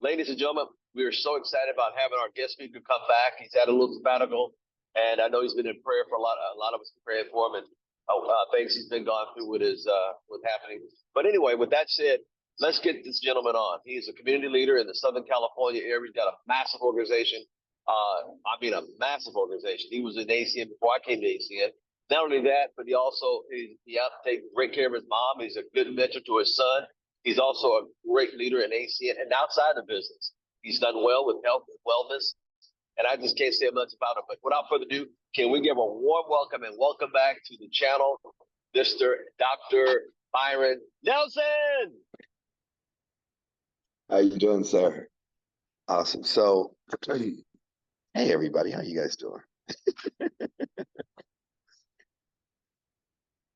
Ladies and gentlemen, we are so excited about having our guest speaker come back. He's had a little sabbatical, and I know he's been in prayer for a lot of us praying for him, and things he's been gone through with his what's happening. But anyway, with that said, let's get this gentleman on. He is a community leader in the Southern California area. He's got a massive organization. A massive organization. He was in ACN before I came to ACN. Not only that, but he out to take great care of his mom. He's a good mentor to his son. He's also a great leader in ACN and outside the business. He's done well with health and wellness, and I just can't say much about him. But without further ado, can we give a warm welcome and welcome back to the channel, Mr. Dr. Byron Nelson? How you doing, sir? Awesome. So, hey everybody, how you guys doing?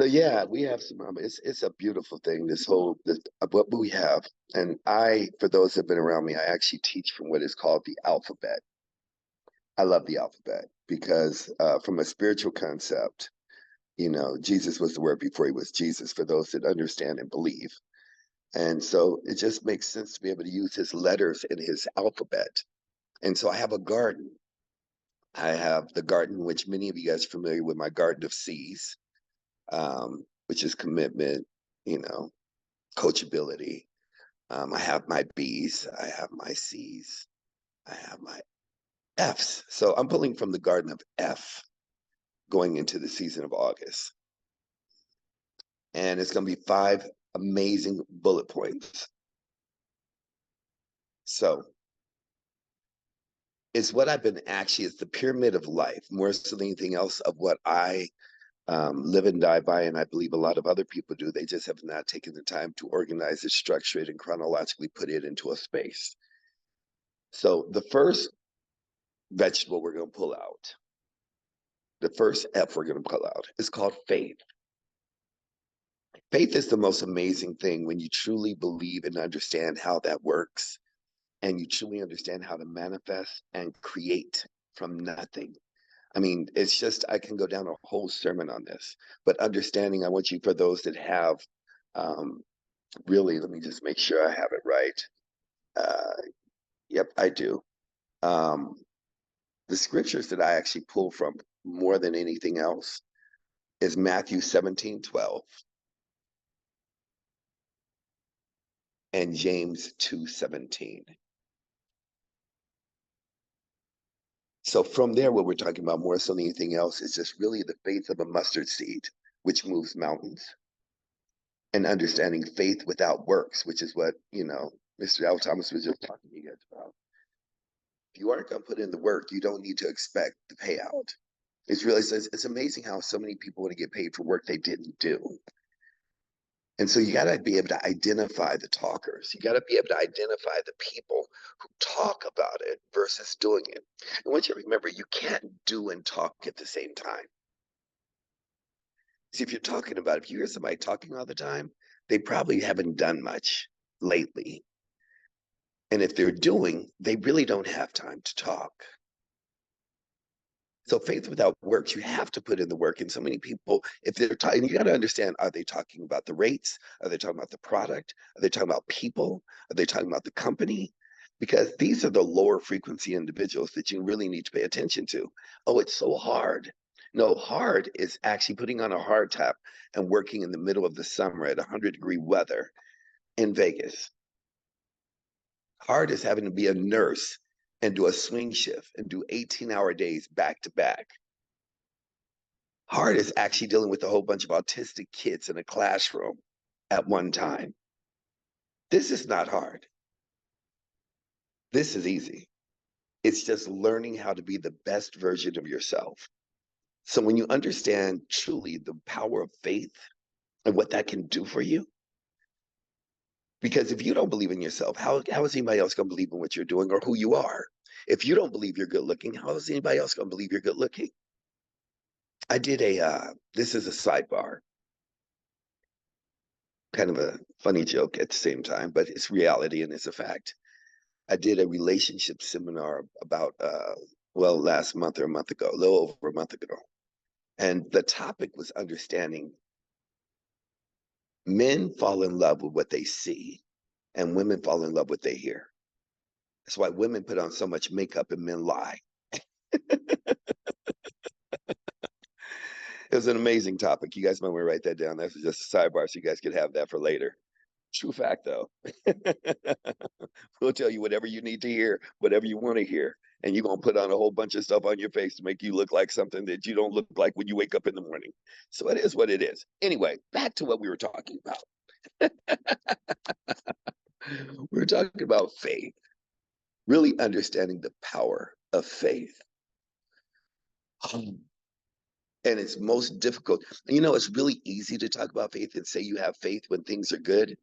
So yeah, we have some. It's a beautiful thing. What we have, and for those that have been around me, I actually teach from what is called the alphabet. I love the alphabet because from a spiritual concept, Jesus was the word before he was Jesus. For those that understand and believe, and so it just makes sense to be able to use his letters in his alphabet. And so I have a garden. I have the garden, which many of you guys are familiar with, my garden of C's. Which is commitment, coachability. I have my B's, I have my C's, I have my F's. So I'm pulling from the garden of F going into the season of August. And it's going to be 5 amazing bullet points. So it's what I've been it's the pyramid of life, more so than anything else, of what I live and die by, and I believe a lot of other people do. They just have not taken the time to organize it, structure it, and chronologically put it into a space. So the first vegetable we're going to pull out, the first F we're going to pull out, is called faith. Faith is the most amazing thing when you truly believe and understand how that works, and you truly understand how to manifest and create from nothing. I mean, it's just, I can go down a whole sermon on this, but understanding, I want you, for those that have, really, let me just make sure I have it right. Yep, I do. The scriptures that I actually pull from more than anything else is Matthew 17:12 and James 2:17. So from there, what we're talking about more so than anything else is just really the faith of a mustard seed, which moves mountains, and understanding faith without works, which is what, Mr. Al Thomas was just talking to you guys about. If you aren't going to put in the work, you don't need to expect the payout. It's amazing how so many people want to get paid for work they didn't do. And so you got to be able to identify the talkers. You got to be able to identify the people who talk about it versus doing it. And I want you to remember, you can't do and talk at the same time. See, if you hear somebody talking all the time, they probably haven't done much lately. And if they're doing, they really don't have time to talk. So faith without works, you have to put in the work. And so many people, if they're talking, you got to understand, are they talking about the rates? Are they talking about the product? Are they talking about people? Are they talking about the company? Because these are the lower frequency individuals that you really need to pay attention to. Oh, it's so hard. No, hard is actually putting on a hard top and working in the middle of the summer at 100-degree weather in Vegas. Hard is having to be a nurse and do a swing shift and do 18-hour days back to back. Hard is actually dealing with a whole bunch of autistic kids in a classroom at one time. This is not hard. This is easy. It's just learning how to be the best version of yourself. So when you understand truly the power of faith and what that can do for you, because if you don't believe in yourself, how is anybody else going to believe in what you're doing or who you are? If you don't believe you're good looking, how is anybody else going to believe you're good looking? I did this is a sidebar, kind of a funny joke at the same time, but it's reality and it's a fact. I did a relationship seminar about, last month or a month ago, a little over a month ago. And the topic was understanding men fall in love with what they see and women fall in love with what they hear. That's why women put on so much makeup and men lie. It was an amazing topic. You guys might want to write that down. That's just a sidebar, so you guys could have that for later. True fact, though. We'll tell you whatever you need to hear, whatever you want to hear. And you're going to put on a whole bunch of stuff on your face to make you look like something that you don't look like when you wake up in the morning. So it is what it is. Anyway, back to what we were talking about. We were talking about faith, really understanding the power of faith. And it's most difficult. You know, it's really easy to talk about faith and say you have faith when things are good.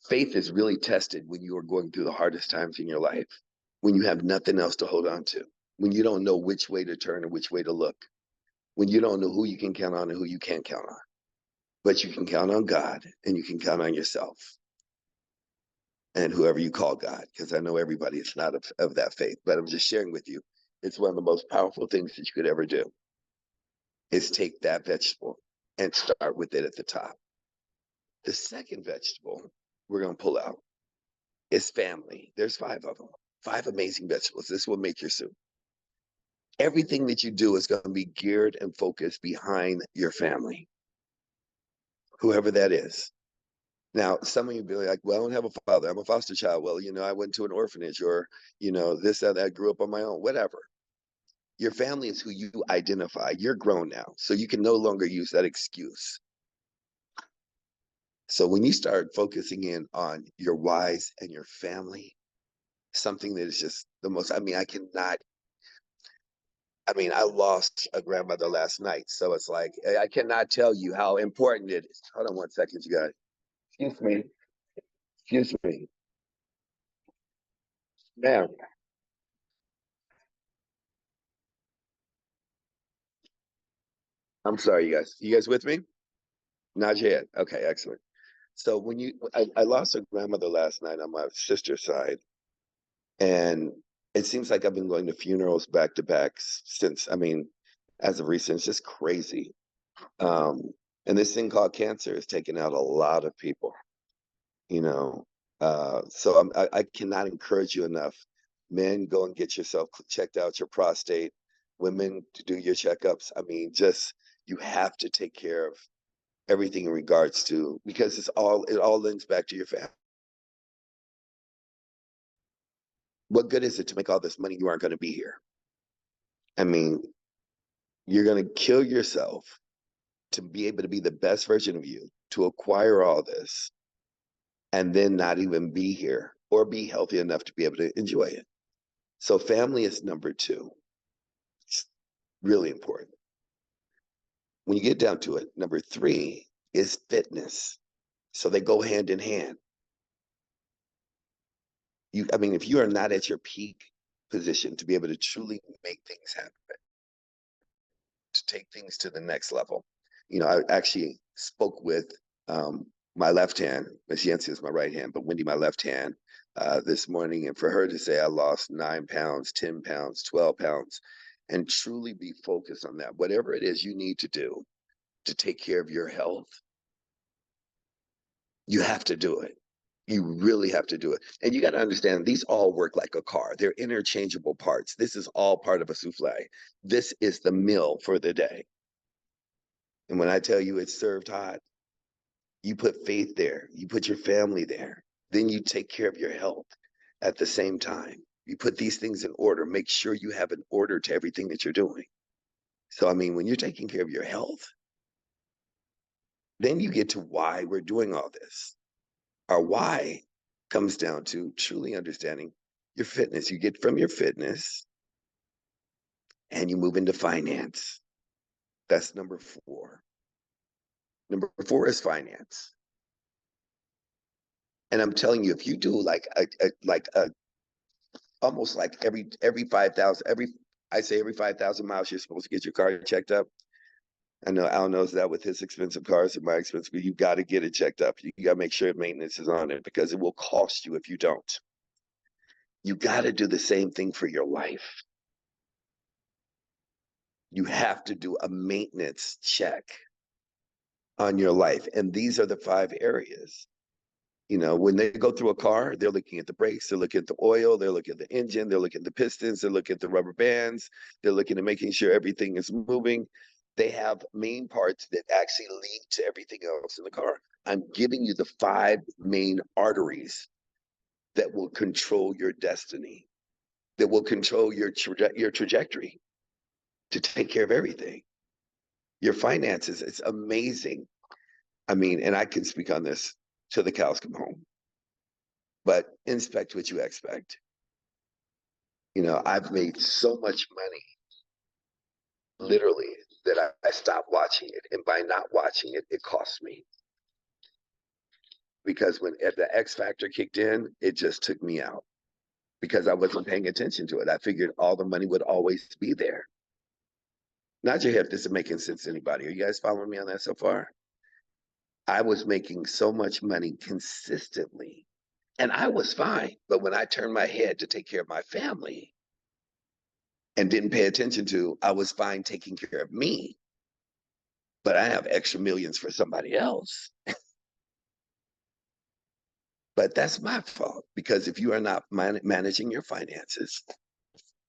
Faith is really tested when you are going through the hardest times in your life, when you have nothing else to hold on to, when you don't know which way to turn or which way to look, when you don't know who you can count on and who you can't count on. But you can count on God and you can count on yourself and whoever you call God, because I know everybody is not of that faith, but I'm just sharing with you. It's one of the most powerful things that you could ever do is take that vegetable and start with it at the top. The second vegetable we're going to pull out is family. There's 5 of them, 5 amazing vegetables. This will make your soup. Everything that you do is going to be geared and focused behind your family, whoever that is. Now, some of you be like, well, I don't have a father. I'm a foster child. Well, you know, I went to an orphanage or, you know, this, that, I grew up on my own, whatever. Your family is who you identify. You're grown now, so you can no longer use that excuse. So when you start focusing in on your whys and your family, something that is just the most, I lost a grandmother last night. So it's like, I cannot tell you how important it is. Hold on one second, you guys. Excuse me. Excuse me. Ma'am. I'm sorry, you guys. You guys with me? Not yet. Okay, excellent. So I lost a grandmother last night on my sister's side. And it seems like I've been going to funerals back to back since, as of recent, it's just crazy. Um, and this thing called cancer has taken out a lot of people, you know. So I cannot encourage you enough. Men, go and get yourself checked out, your prostate. Women, to do your checkups. Just you have to take care of everything in regards to, because it all links back to your family. What good is it to make all this money? You aren't going to be here. I mean, you're going to kill yourself to be able to be the best version of you, to acquire all this, and then not even be here or be healthy enough to be able to enjoy it. So family is number 2. It's really important. When you get down to it, number 3 is fitness. So they go hand in hand. If you are not at your peak position to be able to truly make things happen, to take things to the next level. I actually spoke with my left hand, Miss Yancey is my right hand, but Wendy, my left hand, this morning. And for her to say I lost 9 pounds, 10 pounds, 12 pounds, and truly be focused on that, whatever it is you need to do to take care of your health, you have to do it. You really have to do it. And you got to understand, these all work like a car. They're interchangeable parts. This is all part of a souffle. This is the meal for the day. And when I tell you it's served hot, you put faith there, you put your family there, then you take care of your health at the same time. You put these things in order, make sure you have an order to everything that you're doing. So, when you're taking care of your health, then you get to why we're doing all this. Our why comes down to truly understanding your fitness. You get from your fitness and you move into finance. That's number 4. Number 4 is finance. And I'm telling you, if you do like a almost like every 5,000, every 5,000 miles, you're supposed to get your car checked up. I know Al knows that with his expensive cars and my expensive, but you got to get it checked up. You got to make sure maintenance is on it because it will cost you if you don't. You got to do the same thing for your life. You have to do a maintenance check on your life. And these are the 5 areas You know, when they go through a car, they're looking at the brakes, they're looking at the oil, they're looking at the engine, they're looking at the pistons, they're looking at the rubber bands, they're looking at making sure everything is moving. They have main parts that actually lead to everything else in the car. I'm giving you the 5 main arteries that will control your destiny, that will control your trajectory to take care of everything. Your finances, it's amazing. I mean, and I can speak on this till the cows come home, but inspect what you expect. You know, I've made so much money, literally, that I stopped watching it. And by not watching it, it cost me. Because when the X Factor kicked in, it just took me out because I wasn't paying attention to it. I figured all the money would always be there. Nod your head if this is making sense to anybody. Are you guys following me on that so far? I was making so much money consistently and I was fine. But when I turned my head to take care of my family and didn't pay attention to, I was fine taking care of me. But I have extra millions for somebody else. But that's my fault because if you are not managing your finances,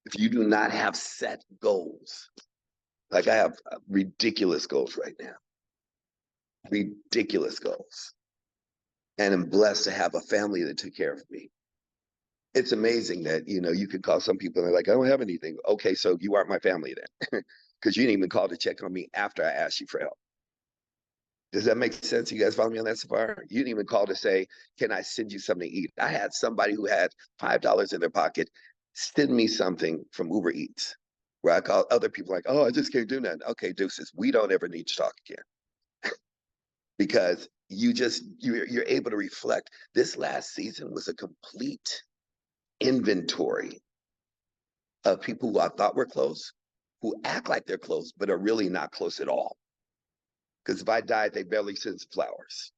if you do not have set goals, like I have ridiculous goals right now, ridiculous goals. And I'm blessed to have a family that took care of me. It's amazing that, you know, you could call some people and they're like, I don't have anything. Okay, so you aren't my family then. Because you didn't even call to check on me after I asked you for help. Does that make sense? You guys follow me on that so far? You didn't even call to say, can I send you something to eat? I had somebody who had $5 in their pocket send me something from Uber Eats, where I call other people like, oh, I just can't do that. Okay, deuces, we don't ever need to talk again. Because you're able to reflect. This last season was a complete inventory of people who I thought were close, who act like they're close, but are really not close at all. Because if I died, they barely send flowers.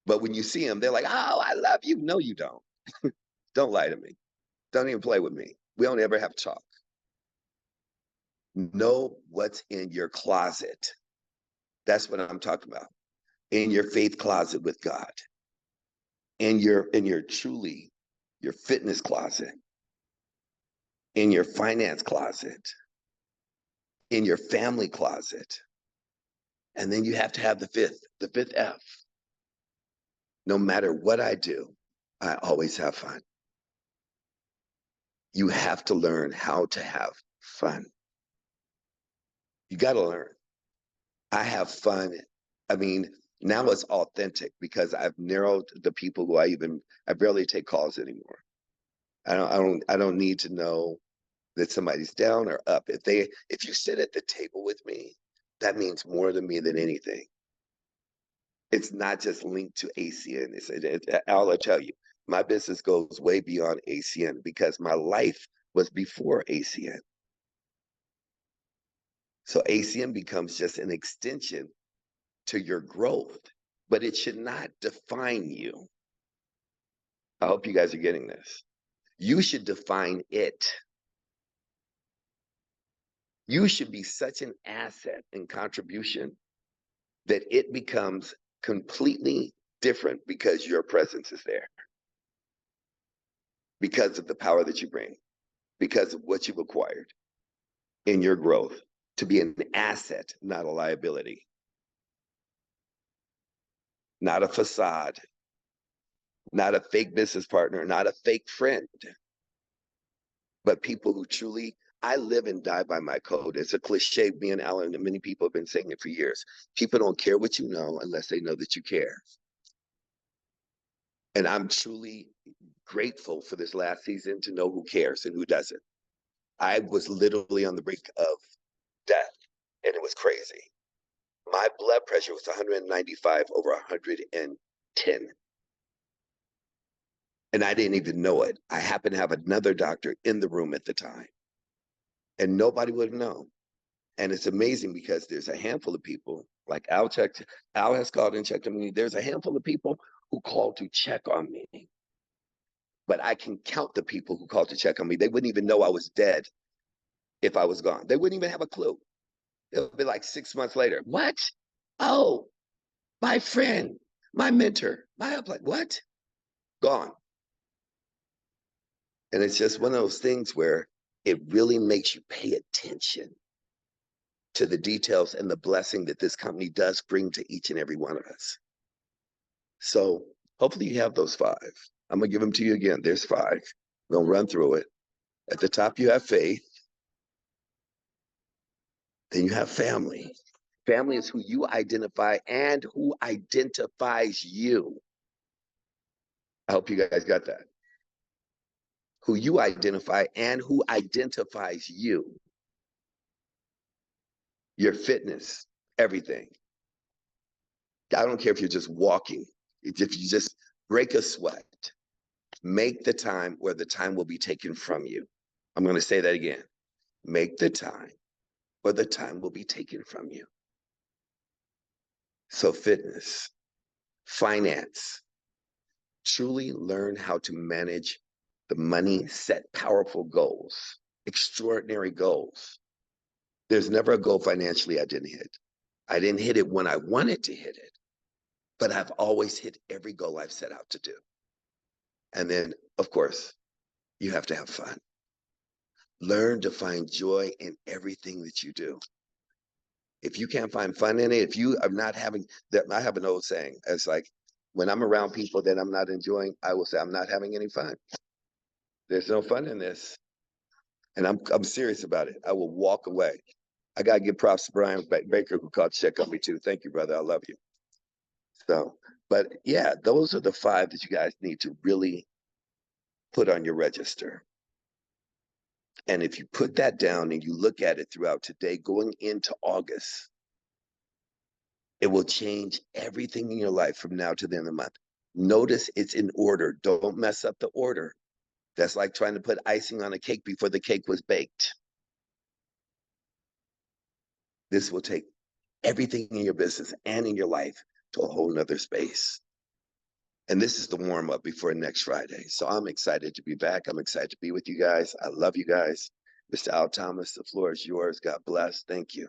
But when you see them, they're like, oh, I love you. No, you don't. Don't lie to me. Don't even play with me. We don't ever have to talk. Know what's in your closet. That's what I'm talking about. In your faith closet with God. In your truly, your fitness closet. In your finance closet. In your family closet. And then you have to have the fifth F. No matter what I do, I always have fun. You have to learn how to have fun. You got to learn. I have fun. I mean, now it's authentic because I've narrowed the people who I barely take calls anymore. I don't need to know that somebody's down or up. If you sit at the table with me, that means more to me than anything. It's not just linked to ACN. I'll tell you, my business goes way beyond ACN because my life was before ACN. So ACN becomes just an extension to your growth, but it should not define you. I hope you guys are getting this. You should define it. You should be such an asset and contribution that it becomes completely different because your presence is there. Because of the power that you bring, because of what you've acquired in your growth, to be an asset, not a liability, not a facade, not a fake business partner, not a fake friend, but people who truly, I live and die by my code. It's a cliche, me and Alan and many people have been saying it for years. People don't care what you know unless they know that you care. And I'm truly grateful for this last season to know who cares and who doesn't. I was literally on the brink of death, and it was crazy. My blood pressure was 195 over 110. And I didn't even know it. I happened to have another doctor in the room at the time. And nobody would have known. And it's amazing because there's a handful of people, like Al has called and checked on me. There's a handful of people who called to check on me. But I can count the people who called to check on me. They wouldn't even know I was dead if I was gone. They wouldn't even have a clue. It'll be like 6 months later. What? Oh, my friend. my mentor, my upline, what? Gone. And it's just one of those things where it really makes you pay attention to the details and the blessing that this company does bring to each and every one of us. So hopefully you have those 5. I'm going to give them to you again. There's 5. We'll run through it. At the top, you have faith. Then you have family. Family is who you identify and who identifies you. I hope you guys got that. Who you identify and who identifies you. Your fitness, everything. I don't care if you're just walking. If you just break a sweat, make the time where the time will be taken from you. I'm going to say that again. Make the time where the time will be taken from you. So fitness, finance, truly learn how to manage the money, set powerful goals, extraordinary goals. There's never a goal financially I didn't hit. I didn't hit it when I wanted to hit it, but I've always hit every goal I've set out to do. And then, of course, you have to have fun. Learn to find joy in everything that you do. If you can't find fun in it, if you are not having that, I have an old saying. It's like, when I'm around people that I'm not enjoying, I will say, I'm not having any fun. There's no fun in this. And I'm serious about it. I will walk away. I got to give props to Brian Baker, who called to check on me too. Thank you, brother. I love you. So, but yeah, those are the 5 that you guys need to really put on your register. And if you put that down and you look at it throughout today, going into August, it will change everything in your life from now to the end of the month. Notice it's in order. Don't mess up the order. That's like trying to put icing on a cake before the cake was baked. This will take everything in your business and in your life to a whole nother space. And this is the warm up before next Friday. So I'm excited to be back. I'm excited to be with you guys. I love you guys. Mr. Al Thomas, the floor is yours. God bless. Thank you.